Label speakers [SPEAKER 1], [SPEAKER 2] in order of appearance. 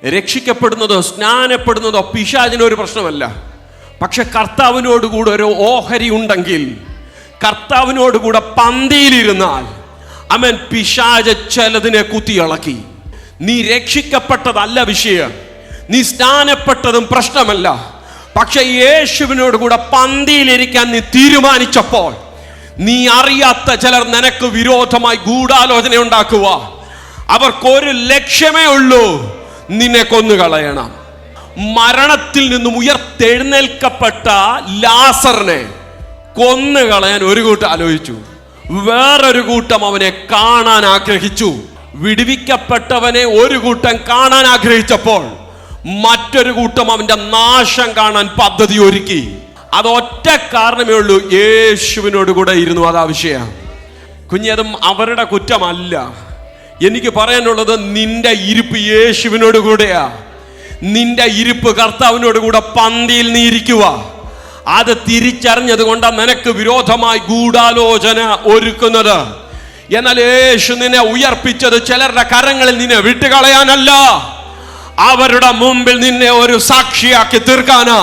[SPEAKER 1] രക്ഷിക്കപ്പെടുന്നതോ സ്നാനപ്പെടുന്നതോ പിശാചിനൊരു പ്രശ്നമല്ല. പക്ഷെ കർത്താവിനോടുകൂടെ ഒരു ഓഹരി ഉണ്ടെങ്കിൽ, കർത്താവിനോടുകൂടെ പന്തിയിലിരുന്നാൽ അവൻ പിശാച് ചിലതിനെ കുത്തിയിളക്കി. നീ രക്ഷിക്കപ്പെട്ടതല്ല വിഷയം, നീ സ്നാനപ്പെട്ടതും പ്രശ്നമല്ല. പക്ഷെ യേശുവിനോട് കൂടെ പന്തിയിലിരിക്കാൻ നീ തീരുമാനിച്ചപ്പോൾ നീ അറിയാത്ത ചിലർ നിനക്ക് വിരോധമായി ഗൂഢാലോചന ഉണ്ടാക്കുക. അവർക്കൊരു ലക്ഷ്യമേ ഉള്ളൂ, നിന്നെ കൊന്നുകളയണം. മരണത്തിൽ നിന്നും ഉയർത്തെഴുന്നേൽക്കപ്പെട്ട ലാസറിനെ കൊന്നുകളയാൻ ഒരു കൂട്ടം ആലോചിച്ചു, വേറൊരു കൂട്ടം അവനെ കാണാൻ ആഗ്രഹിച്ചു. വിടുവിക്കപ്പെട്ടവനെ ഒരു കൂട്ടം കാണാൻ ആഗ്രഹിച്ചപ്പോൾ മറ്റൊരു കൂട്ടം അവന്റെ നാശം കാണാൻ പദ്ധതി ഒരുക്കി. അതൊറ്റ കാരണമേ ഉള്ളൂ, യേശുവിനോട് കൂടെ ഇരുന്നു. അതാ വിഷയം കുഞ്ഞതും അവരുടെ കുറ്റമല്ല. എനിക്ക് പറയാനുള്ളത്, നിന്റെ ഇരിപ്പ് യേശുവിനോട് കൂടെയാ. നിന്റെ ഇരിപ്പ് കർത്താവിനോട് കൂടെ പന്തിയിൽ നീ ഇരിക്കുക. അത് തിരിച്ചറിഞ്ഞത് കൊണ്ടാ നിനക്ക് വിരോധമായി ഗൂഢാലോചന ഒരുക്കുന്നത്. എന്നാൽ യേശു നിന്നെ ഉയർപ്പിച്ചത് ചിലരുടെ കരങ്ങളിൽ നിന്നെ വിട്ടുകളയാനല്ല, അവരുടെ മുമ്പിൽ നിന്നെ ഒരു സാക്ഷിയാക്കി തീർക്കാനാ.